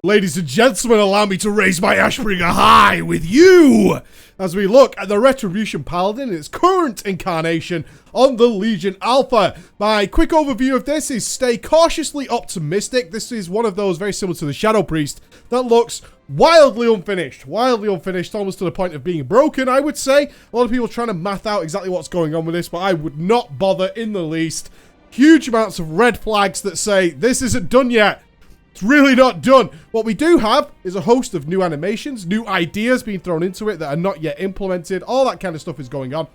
Ladies and gentlemen, allow me to raise my Ashbringer high with you as we look at the Retribution Paladin in its current incarnation on the Legion Alpha. My quick overview of this is stay cautiously optimistic. This is one of those very similar to the Shadow Priest that looks wildly unfinished, almost to the point of being broken, I would say. A lot of people trying to math out exactly what's going on with this, but I would not bother in the least. Huge amounts of red flags that say this isn't done yet. It's really not done. What we do have is a host of new animations, new ideas being thrown into it that are not yet implemented. All that kind of stuff is going on.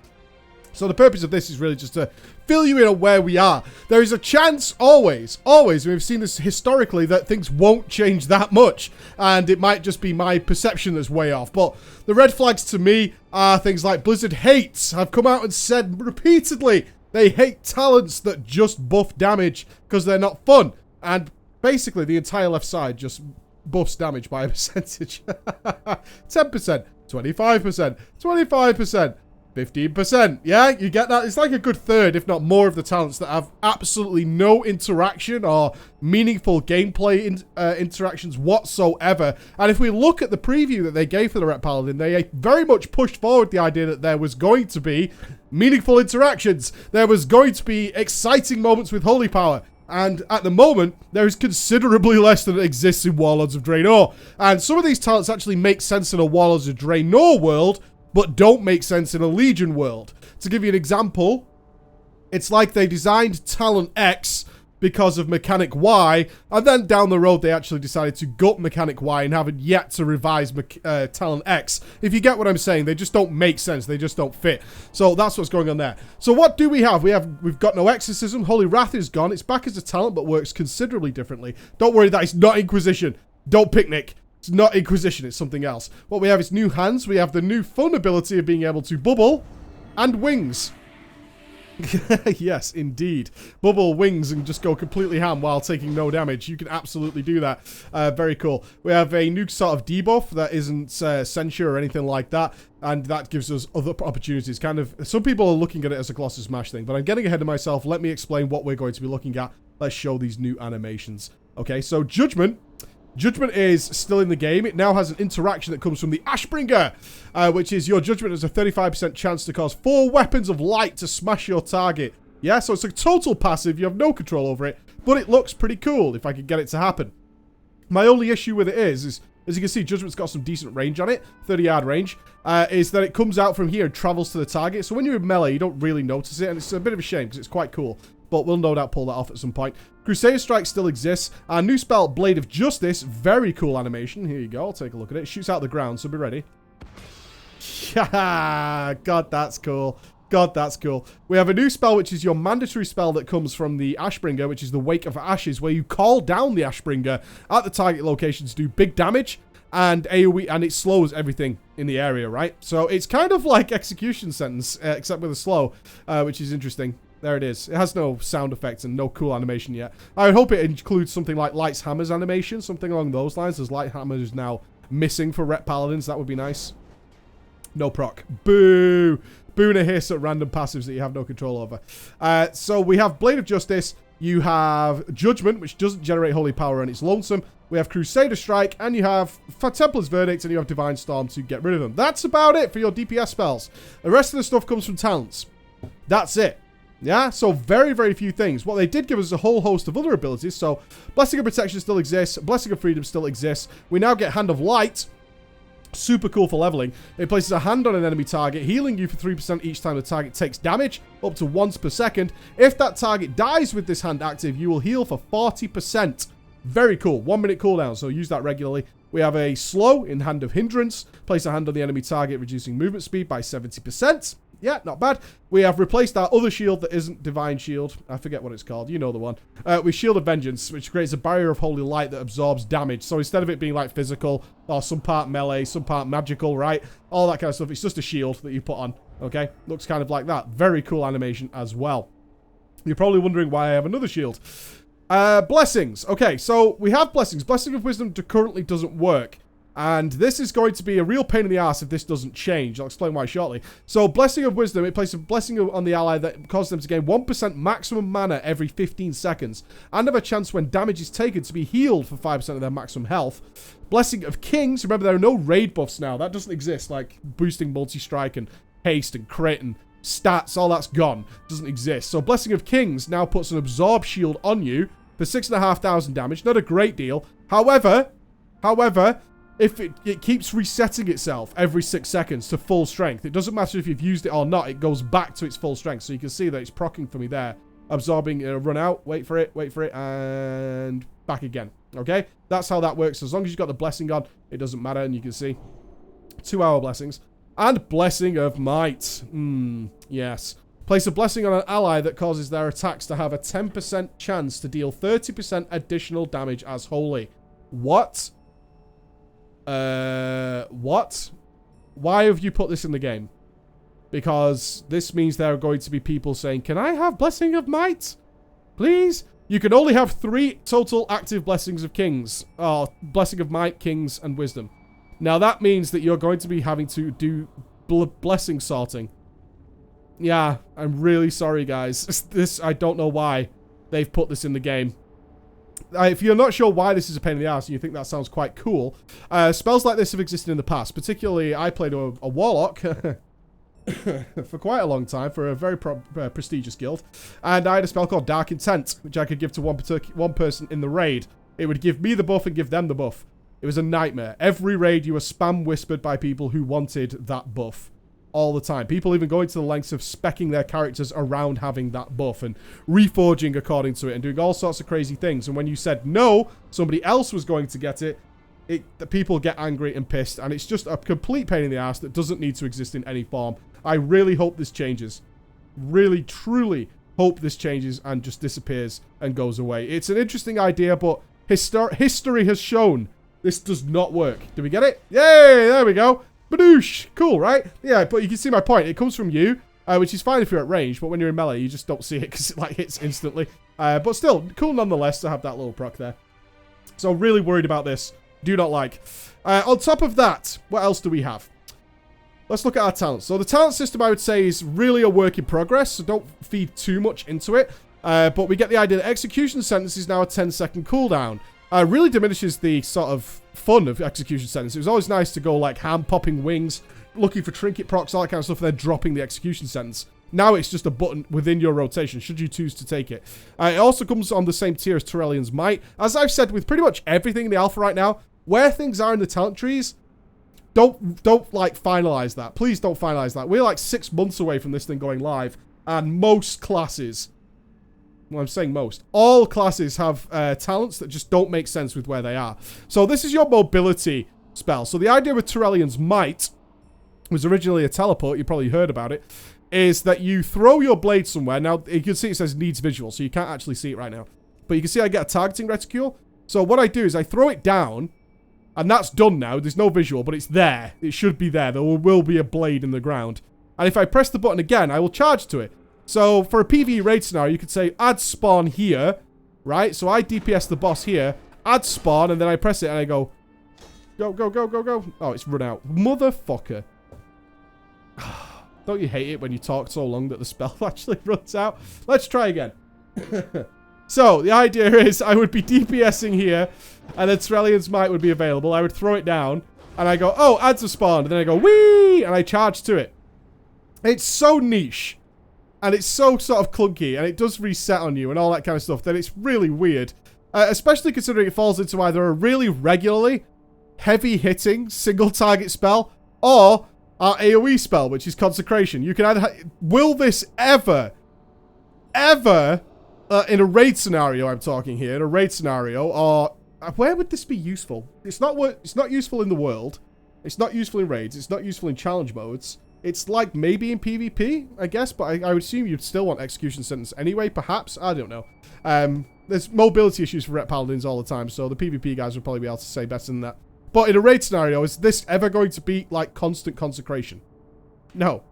So the purpose of this is really just to fill you in on where we are. There is a chance, always, and we've seen this historically, that things won't change that much. And it might just be my perception that's way off. But the red flags to me are things like Blizzard hates. I've come out and said repeatedly they hate talents that just buff damage because they're not fun. And basically, the entire left side just buffs damage by a percentage. 10%, 25%, 25%, 15%. Yeah, you get that? It's like a good third, if not more, of the talents that have absolutely no interaction or meaningful gameplay interactions whatsoever. And if we look at the preview that they gave for the Ret Paladin, they very much pushed forward the idea that there was going to be meaningful interactions. There was going to be exciting moments with holy power. And at the moment, there is considerably less than exists in Warlords of Draenor. And some of these talents actually make sense in a Warlords of Draenor world, but don't make sense in a Legion world. To give you an example, it's like they designed Talent X because of Mechanic Y, and then down the road they actually decided to gut Mechanic Y and haven't yet to revise Talent X. If you get what I'm saying, they just don't make sense. They just don't fit. So that's what's going on there. So what do we have? We've got no Exorcism. Holy Wrath is gone. It's back as a talent, but works considerably differently. Don't worry, that is not Inquisition. Don't picnic. It's not Inquisition. It's something else. What we have is new hands. We have the new fun ability of being able to bubble and wings. Yes, indeed. Bubble, wings, and just go completely ham while taking no damage. You can absolutely do that. Very cool. We have a new sort of debuff that isn't censure or anything like that, and that gives us other opportunities. Kind of, some people are looking at it as a Colossus Smash thing, but I'm getting ahead of myself. Let me explain what we're going to be looking at. Let's show these new animations. Okay, so Judgment. Judgment is still in the game. It now has an interaction that comes from the Ashbringer, which is your Judgment has a 35% chance to cause 4 weapons of light to smash your target. Yeah, so it's a total passive. You have no control over it, but it looks pretty cool if I could get it to happen. My only issue with it is as you can see, Judgment's got some decent range on it, 30-yard range, is that it comes out from here and travels to the target. So when you're in melee, you don't really notice it, and it's a bit of a shame because it's quite cool. But we'll no doubt pull that off at some point. Crusader Strike still exists. Our new spell, Blade of Justice, very cool animation. Here you go, I'll take a look at it. It shoots out the ground, so be ready. Yeah, God, that's cool. God, that's cool. We have a new spell, which is your mandatory spell that comes from the Ashbringer, which is the Wake of Ashes, where you call down the Ashbringer at the target location to do big damage. And AoE, and it slows everything in the area, right? So it's kind of like Execution Sentence, except with a slow, which is interesting. There it is. It has no sound effects and no cool animation yet. I would hope it includes something like Light's Hammer's animation, something along those lines, as Light Hammer is now missing for Ret Paladins. That would be nice. No proc. Boo! Boo and a hiss at random passives that you have no control over. So we have Blade of Justice. You have Judgment, which doesn't generate holy power and it's lonesome. We have Crusader Strike, and you have Templar's Verdict, and you have Divine Storm to get rid of them. That's about it for your DPS spells. The rest of the stuff comes from talents. That's it. Yeah, so very, very few things. What they did give us is a whole host of other abilities. So Blessing of Protection still exists. Blessing of Freedom still exists. We now get Hand of Light. Super cool for leveling. It places a hand on an enemy target, healing you for 3% each time the target takes damage, up to once per second. If that target dies with this hand active, you will heal for 40%. Very cool. 1 minute cooldown, so use that regularly. We have a slow in Hand of Hindrance. Place a hand on the enemy target, reducing movement speed by 70%. Yeah, not bad. We have replaced our other shield that isn't Divine Shield. I forget what it's called. You know the one. With Shield of Vengeance, which creates a barrier of holy light that absorbs damage. So instead of it being like physical, or some part melee, some part magical, right? All that kind of stuff. It's just a shield that you put on. Okay? Looks kind of like that. Very cool animation as well. You're probably wondering why I have another shield. Blessings. Okay, so we have Blessings. Blessing of Wisdom currently doesn't work. And this is going to be a real pain in the ass if this doesn't change. I'll explain why shortly. So, Blessing of Wisdom, it places a blessing on the ally that causes them to gain 1% maximum mana every 15 seconds. And have a chance when damage is taken to be healed for 5% of their maximum health. Blessing of Kings, remember there are no raid buffs now. That doesn't exist, like boosting multi-strike and haste and crit and stats. All that's gone. Doesn't exist. So, Blessing of Kings now puts an Absorb Shield on you for 6,500 damage. Not a great deal. However, if it keeps resetting itself every 6 seconds to full strength. It doesn't matter if you've used it or not. It goes back to its full strength. So you can see that it's proccing for me there. Absorbing, run out, wait for it, and back again. Okay? That's how that works. As long as you've got the blessing on, it doesn't matter. And you can see 2-hour blessings. And Blessing of Might. Yes. Place a blessing on an ally that causes their attacks to have a 10% chance to deal 30% additional damage as holy. What? What? Why have you put this in the game? Because this means there are going to be people saying, can I have Blessing of Might? Please? You can only have 3 total active Blessings of Kings. Or Blessing of Might, Kings, and Wisdom. Now that means that you're going to be having to do blessing sorting. Yeah, I'm really sorry, guys. I don't know why they've put this in the game. If you're not sure why this is a pain in the ass and you think that sounds quite cool, spells like this have existed in the past. Particularly, I played a Warlock for quite a long time for a very prestigious guild. And I had a spell called Dark Intent, which I could give to one person in the raid. It would give me the buff and give them the buff. It was a nightmare. Every raid, you were spam whispered by people who wanted that buff. All the time. People even going to the lengths of speccing their characters around having that buff and reforging according to it and doing all sorts of crazy things. And when you said no, somebody else was going to get it, the people get angry and pissed. And it's just a complete pain in the ass that doesn't need to exist in any form. I really hope this changes. Really, truly hope this changes and just disappears and goes away. It's an interesting idea, but history has shown this does not work. Do we get it? Yay! There we go. Badoosh! Cool, right? Yeah, but you can see my point. It comes from you, which is fine if you're at range, but when you're in melee, you just don't see it because it like hits instantly. But still, cool nonetheless to have that little proc there. So really worried about this. Do not like. On top of that, what else do we have? Let's look at our talents. So the talent system, I would say, is really a work in progress, so don't feed too much into it. But we get the idea that Execution Sentence is now a 10-second cooldown. Really diminishes the sort of fun of Execution Sentence. It was always nice to go like hand-popping wings, looking for trinket procs, all that kind of stuff, and then dropping the Execution Sentence. Now it's just a button within your rotation, should you choose to take it. It also comes on the same tier as Tyrellian's Might. As I've said with pretty much everything in the alpha right now, where things are in the talent trees, don't like finalize that. Please don't finalize that. We're like 6 months away from this thing going live, and most classes... Well, I'm saying most. All classes have talents that just don't make sense with where they are. So this is your mobility spell. So the idea with Tyrellian's Might was originally a teleport. You probably heard about it. Is that you throw your blade somewhere. Now, you can see it says needs visual, so you can't actually see it right now. But you can see I get a targeting reticule. So what I do is I throw it down, and that's done now. There's no visual, but it's there. It should be there. There will be a blade in the ground. And if I press the button again, I will charge to it. So, for a PvE raid scenario, you could say, add spawn here, right? So, I DPS the boss here, add spawn, and then I press it, and I go, go, go, go, go, go. Oh, it's run out. Motherfucker. Don't you hate it when you talk so long that the spell actually runs out? Let's try again. So, the idea is I would be DPSing here, and then Tyrellian's Might would be available. I would throw it down, and I go, oh, adds a spawn, and then I go, whee, and I charge to it. It's so niche. And it's so sort of clunky, and it does reset on you and all that kind of stuff, that it's really weird. Especially considering it falls into either a really regularly heavy-hitting single-target spell, or our AoE spell, which is Consecration. You can either... Will this ever, in a raid scenario, I'm talking here, in a raid scenario, or... Where would this be useful? It's not useful in the world. It's not useful in raids. It's not useful in challenge modes. It's like maybe in PvP, I guess, but I would assume you'd still want Execution Sentence anyway, perhaps. I don't know. There's mobility issues for Ret Paladins all the time, so the PvP guys would probably be able to say better than that. But in a raid scenario, is this ever going to be like constant Consecration? No.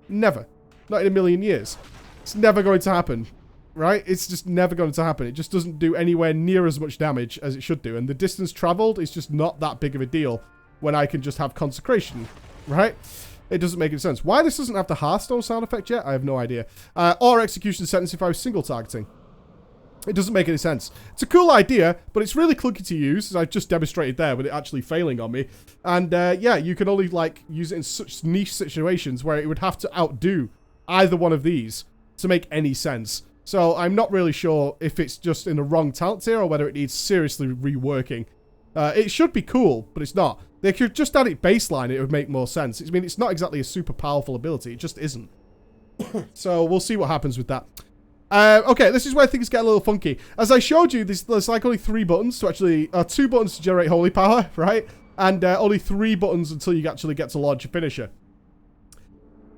Never. Not in a million years. It's never going to happen, right? It's just never going to happen. It just doesn't do anywhere near as much damage as it should do, and the distance traveled is just not that big of a deal. when I can just have consecration, right? It doesn't make any sense. Why this doesn't have the Hearthstone sound effect yet, I have no idea. Or execution sentence if I was single targeting. It doesn't make any sense. It's a cool idea, but it's really clunky to use, as I've just demonstrated there with it actually failing on me. And yeah, you can only like use it in such niche situations where it would have to outdo either one of these to make any sense. So I'm not really sure if it's just in the wrong talent tier or whether it needs seriously reworking. It should be cool, but it's not. They could just add it baseline, it would make more sense. I mean, it's not exactly a super powerful ability. It just isn't. So we'll see what happens with that. Okay, this is where things get a little funky. As I showed you, there's like only 3 buttons to actually... 2 buttons to generate holy power, right? And only 3 buttons until you actually get to launch a finisher.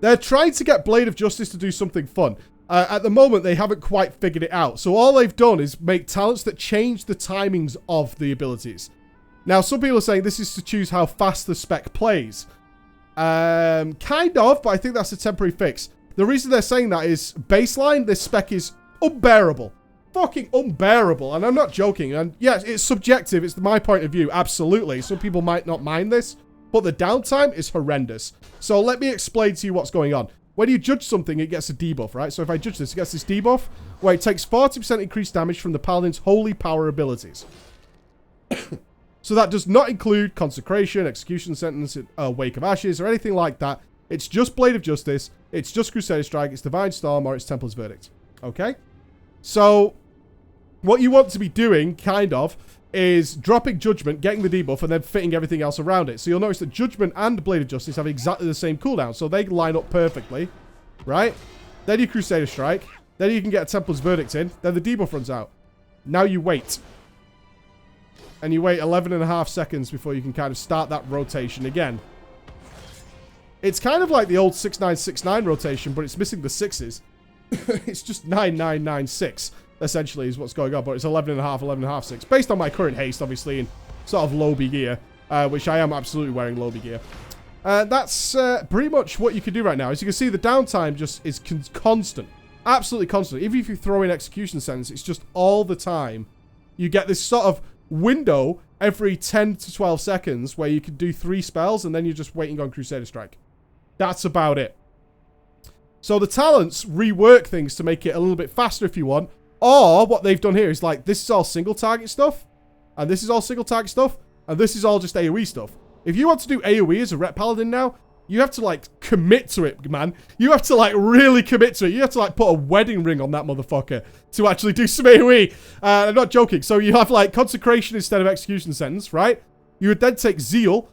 They're trying to get Blade of Justice to do something fun. At the moment, they haven't quite figured it out. So all they've done is make talents that change the timings of the abilities. Now, some people are saying this is to choose how fast the spec plays. Kind of, but I think that's a temporary fix. The reason they're saying that is, baseline, this spec is unbearable. Fucking unbearable. And I'm not joking. And yes, it's subjective. It's my point of view. Absolutely. Some people might not mind this. But the downtime is horrendous. So let me explain to you what's going on. When you judge something, it gets a debuff, right? So if I judge this, it gets this debuff where it takes 40% increased damage from the Paladin's holy power abilities. So that does not include Consecration, Execution Sentence, Wake of Ashes, or anything like that. It's just Blade of Justice, it's just Crusader Strike, it's Divine Storm, or it's Templar's Verdict. Okay? So, what you want to be doing, kind of, is dropping Judgment, getting the debuff, and then fitting everything else around it. So you'll notice that Judgment and Blade of Justice have exactly the same cooldown, so they line up perfectly, right? Then you Crusader Strike, then you can get a Templar's Verdict in, then the debuff runs out. Now you wait. And you wait 11.5 seconds before you can kind of start that rotation again. It's kind of like the old 6969 rotation, but it's missing the 6s. It's just 9996, essentially, is what's going on. But it's 11.5, 6. Based on my current haste, obviously, in sort of Lobby gear, which I am absolutely wearing Lobby gear. That's pretty much what you can do right now. As you can see, the downtime just is constant. Absolutely constant. Even if you throw in Execution Sentence, it's just all the time. You get this sort of window every 10 to 12 seconds where you can do 3 spells and then you're just waiting on Crusader Strike. That's about it. So the talents rework things to make it a little bit faster if you want. Or what they've done here is like, this is all single target stuff. And this is all single target stuff. And this is all just AoE stuff. If you want to do AoE as a Ret Paladin now, you have to like commit to it, man. You have to like really commit to it. You have to like put a wedding ring on that motherfucker to actually do some AoE. I'm not joking. So you have like Consecration instead of Execution Sentence, right? You would then take Zeal,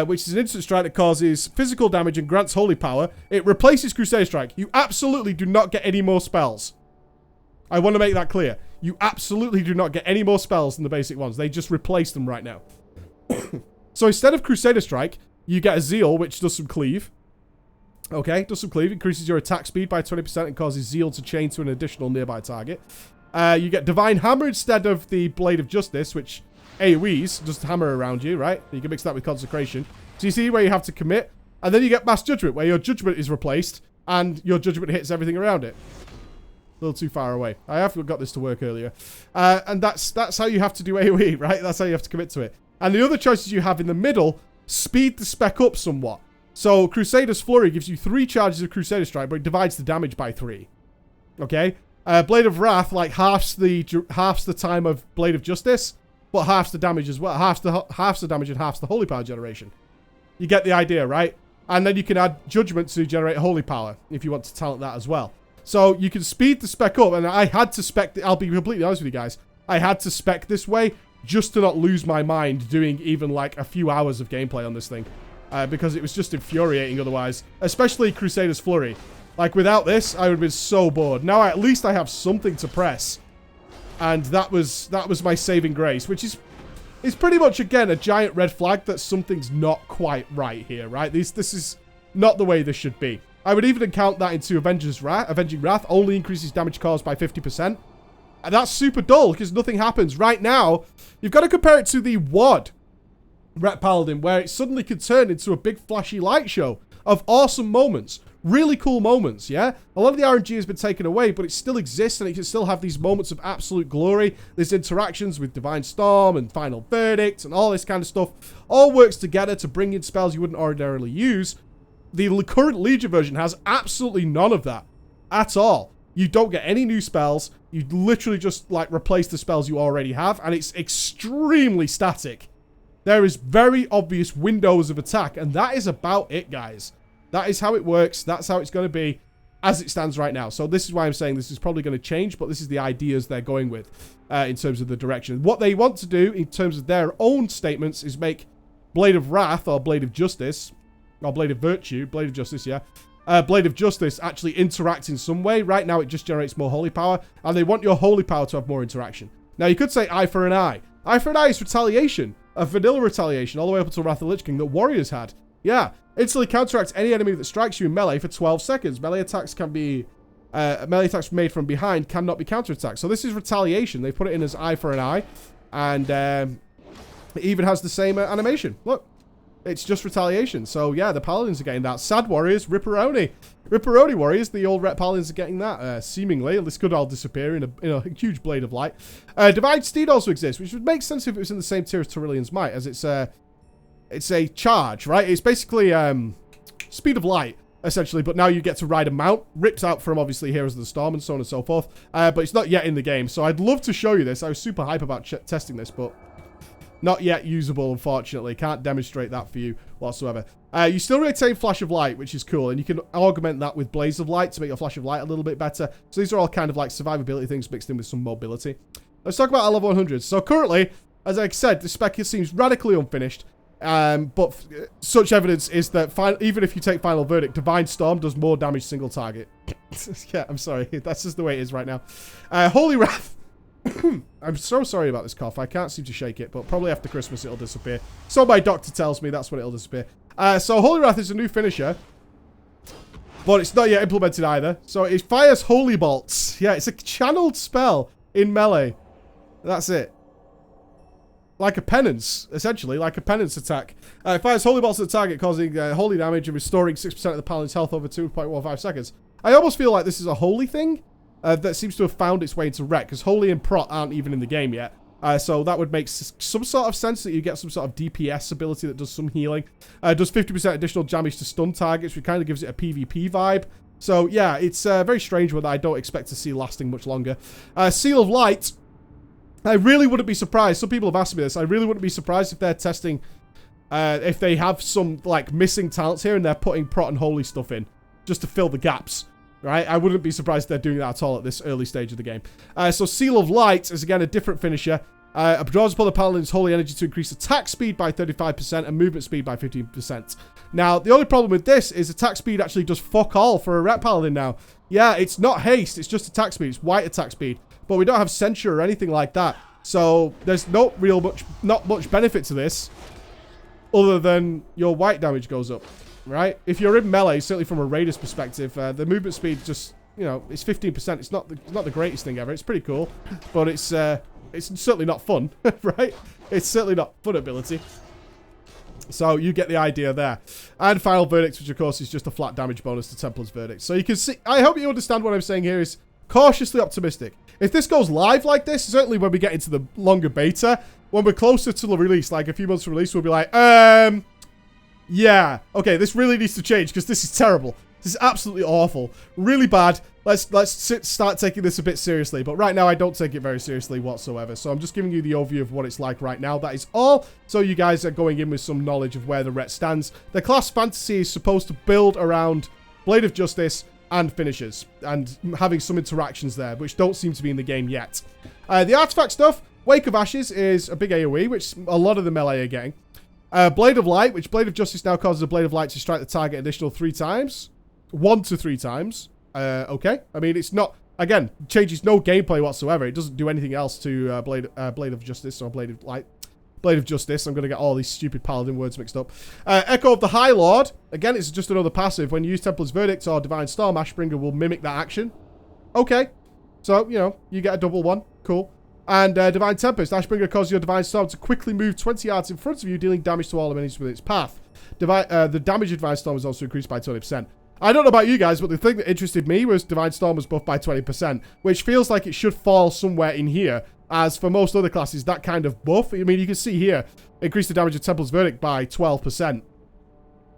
which is an instant strike that causes physical damage and grants holy power. It replaces Crusader Strike. You absolutely do not get any more spells. I want to make that clear. You absolutely do not get any more spells than the basic ones. They just replace them right now. So instead of Crusader Strike, you get a Zeal, which does some cleave. Okay, does some cleave. Increases your attack speed by 20% and causes Zeal to chain to an additional nearby target. You get Divine Hammer instead of the Blade of Justice, which AoEs, just hammer around you, right? You can mix that with Consecration. So you see where you have to commit. And then you get Mass Judgment, where your Judgment is replaced, and your Judgment hits everything around it. A little too far away. I have got this to work earlier. And that's how you have to do AoE, right? That's how you have to commit to it. And the other choices you have in the middle speed the spec up somewhat. So Crusader's Flurry gives you 3 charges of Crusader Strike, but it divides the damage by 3. Okay? Blade of Wrath like halves the time of Blade of Justice, but halves the damage as well. Halves the damage and halves the holy power generation. You get the idea, right? And then you can add Judgment to generate holy power if you want to talent that as well. So you can speed the spec up, and I had to spec, I'll be completely honest with you guys, I had to spec this way just to not lose my mind doing even like a few hours of gameplay on this thing. Because it was just infuriating otherwise. Especially Crusader's Flurry. Like without this, I would have been so bored. Now at least I have something to press. And that was my saving grace. Which is pretty much, again, a giant red flag that something's not quite right here, right? This is not the way this should be. I would even count that into Avenging Wrath. Only increases damage caused by 50%. And that's super dull because nothing happens. Right now, you've got to compare it to the WoD Ret Paladin, where it suddenly could turn into a big flashy light show of awesome moments. really cool moments, yeah? A lot of the RNG has been taken away, but it still exists, and it can still have these moments of absolute glory. There's interactions with Divine Storm and Final Verdict and all this kind of stuff. All works together to bring in spells you wouldn't ordinarily use. The current Legion version has absolutely none of that at all. You don't get any new spells. You literally just, like, replace the spells you already have, and it's extremely static. There is very obvious windows of attack, and that is about it, guys. That is how it works. That's how it's going to be as it stands right now. So this is why I'm saying this is probably going to change, but this is the ideas they're going with in terms of the direction. What they want to do in terms of their own statements is make Blade of Wrath or Blade of Justice, or Blade of Virtue, Blade of Justice, yeah. Blade of Justice actually interact in some way. Right now it just generates more holy power, and they want your holy power to have more interaction. Now you could say eye for an eye. Eye for an eye is retaliation. A vanilla retaliation all the way up until Wrath of the Lich King that Warriors had. Yeah. Instantly counteracts any enemy that strikes you in melee for 12 seconds. Melee attacks can be... melee attacks made from behind cannot be counterattacked. So this is retaliation. They put it in as eye for an eye. And it even has the same animation. Look. It's just retaliation. So yeah, the Paladins are getting that. Sad Warriors, Ripperoni. Ripperoni Warriors, the old Ret Paladins are getting that, seemingly. This could all disappear in a huge blade of light. Divine Steed also exists, which would make sense if it was in the same tier as Tyrillian's Might, as it's a charge, right? It's basically speed of light, essentially, but now you get to ride a mount. Ripped out from, obviously, Heroes of the Storm and so on and so forth. But it's not yet in the game, so I'd love to show you this. I was super hype about testing this, but... not yet usable, unfortunately. Can't demonstrate that for you whatsoever. You still retain Flash of Light, which is cool. And you can augment that with Blaze of Light to make your Flash of Light a little bit better. So these are all kind of like survivability things mixed in with some mobility. Let's talk about our level 100s. So currently, as I said, the spec seems radically unfinished. But such evidence is that even if you take Final Verdict, Divine Storm does more damage single target. Yeah, I'm sorry. That's just the way it is right now. Holy Wrath. I'm so sorry about this cough. I can't seem to shake it, but probably after Christmas it'll disappear. So my doctor tells me that's when it'll disappear. So Holy Wrath is a new finisher, but it's not yet implemented either. So it fires Holy Bolts. Yeah, it's a channeled spell in melee. That's it. Like a penance, essentially, like a penance attack. It fires Holy Bolts at the target, causing holy damage and restoring 6% of the Paladin's health over 2.15 seconds. I almost feel like this is a holy thing. That seems to have found its way into Ret, because Holy and Prot aren't even in the game yet. So that would make some sort of sense that you get some sort of DPS ability that does some healing. Does 50% additional damage to stun targets, which kind of gives it a PvP vibe. So yeah, it's a very strange one that I don't expect to see lasting much longer. Seal of Light. I really wouldn't be surprised. Some people have asked me this. I really wouldn't be surprised if they're testing... if they have some, like, missing talents here and they're putting Prot and Holy stuff in. Just to fill the gaps. Right? I wouldn't be surprised if they're doing that at all at this early stage of the game. So Seal of Light is, again, a different finisher. Draws upon the Paladin's holy energy to increase attack speed by 35% and movement speed by 15%. Now, the only problem with this is attack speed actually does fuck all for a Ret Paladin now. Yeah, it's not haste, it's just attack speed. It's white attack speed. But we don't have Censure or anything like that. So there's not much benefit to this other than your white damage goes up. Right? If you're in melee, certainly from a Raider's perspective, the movement speed just, you know, it's 15%. It's not the greatest thing ever. It's pretty cool, but it's certainly not fun, right? It's certainly not fun ability. So you get the idea there. And Final Verdict, which of course is just a flat damage bonus to Templar's Verdict. So you can see, I hope you understand what I'm saying here is cautiously optimistic. If this goes live like this, certainly when we get into the longer beta, when we're closer to the release, like a few months from release, we'll be like, yeah, okay, this really needs to change because this is terrible. This is absolutely awful. Really bad. Let's start taking this a bit seriously. But right now, I don't take it very seriously whatsoever. So I'm just giving you the overview of what it's like right now. That is all. So you guys are going in with some knowledge of where the Ret stands. The class fantasy is supposed to build around Blade of Justice and finishers. And having some interactions there, which don't seem to be in the game yet. The artifact stuff, Wake of Ashes is a big AoE, which a lot of the melee are getting. Blade of Light, which Blade of Justice now causes a Blade of Light to strike the target additional 3 times. 1 to 3 times. Okay. I mean, it's not... Again, changes no gameplay whatsoever. It doesn't do anything else to Blade of Justice or Blade of Light. Blade of Justice. I'm going to get all these stupid Paladin words mixed up. Echo of the High Lord. Again, it's just another passive. When you use Templar's Verdict or Divine Storm, Ashbringer will mimic that action. Okay. So, you know, you get a double one. Cool. And Divine Tempest. Ashbringer causes your Divine Storm to quickly move 20 yards in front of you, dealing damage to all enemies within its path. The damage of Divine Storm is also increased by 20%. I don't know about you guys, but the thing that interested me was Divine Storm was buffed by 20%, which feels like it should fall somewhere in here, as for most other classes, that kind of buff, I mean, you can see here, increase the damage of Templar's Verdict by 12%,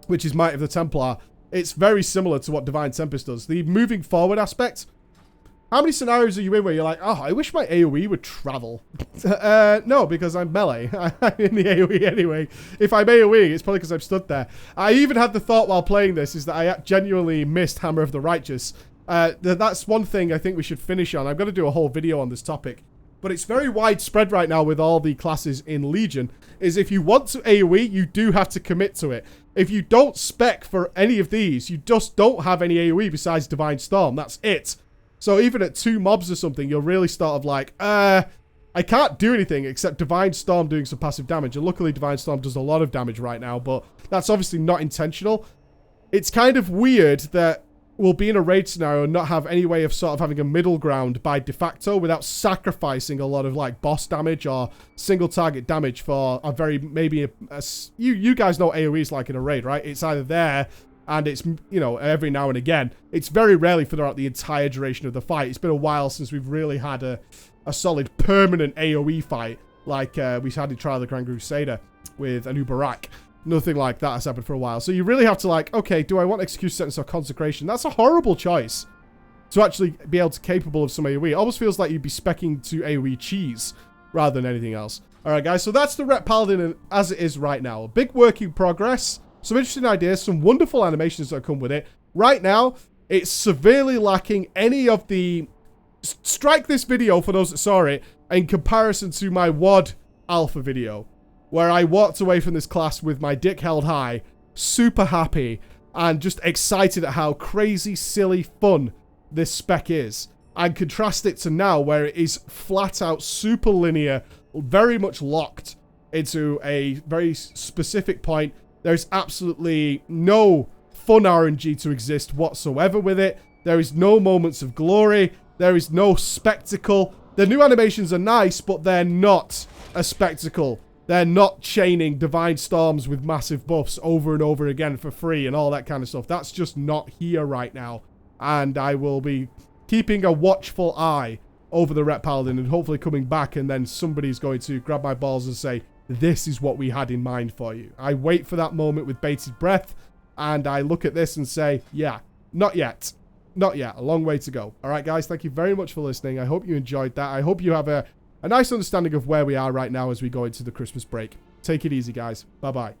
which is Might of the Templar. It's very similar to what Divine Tempest does. The moving forward aspect, how many scenarios are you in where you're like, oh, I wish my AoE would travel? No, because I'm melee. I'm in the AoE anyway. If I'm AoE, it's probably because I've stood there. I even had the thought while playing this is that I genuinely missed Hammer of the Righteous. That's one thing I think we should finish on. I'm going to do a whole video on this topic. But it's very widespread right now with all the classes in Legion, is if you want to AoE, you do have to commit to it. If you don't spec for any of these, you just don't have any AoE besides Divine Storm. That's it. So even at 2 mobs or something, you'll really start of like, I can't do anything except Divine Storm doing some passive damage. And luckily Divine Storm does a lot of damage right now, but that's obviously not intentional. It's kind of weird that we'll be in a raid scenario and not have any way of sort of having a middle ground by de facto without sacrificing a lot of like boss damage or single target damage for a very, maybe you guys know what AoE is like in a raid, right? It's either there and it's, you know, every now and again. It's very rarely throughout the entire duration of the fight. It's been a while since we've really had a solid permanent AoE fight like we had in Trial of the Grand Crusader with Anu Barak. Nothing like that has happened for a while. So you really have to like, okay, do I want Execution Sentence or Consecration? That's a horrible choice to actually be able to capable of some AoE. It almost feels like you'd be speccing to AoE cheese rather than anything else. All right, guys, so that's the Ret Paladin as it is right now. A big work in progress, some interesting ideas, some wonderful animations that come with it. Right now, it's severely lacking any of the... Strike this video for those that saw it in comparison to my WOD alpha video, where I walked away from this class with my dick held high, super happy, and just excited at how crazy, silly, fun this spec is. And contrast it to now, where it is flat out, super linear, very much locked into a very specific point. There's absolutely no fun RNG to exist whatsoever with it. There is no moments of glory. There is no spectacle. The new animations are nice, but they're not a spectacle. They're not chaining Divine Storms with massive buffs over and over again for free and all that kind of stuff. That's just not here right now. And I will be keeping a watchful eye over the Ret Paladin and hopefully coming back and then somebody's going to grab my balls and say, this is what we had in mind for you. I wait for that moment with bated breath and I look at this and say, yeah, not yet. Not yet. A long way to go. All right, guys, thank you very much for listening. I hope you enjoyed that. I hope you have a nice understanding of where we are right now as we go into the Christmas break. Take it easy, guys. Bye-bye.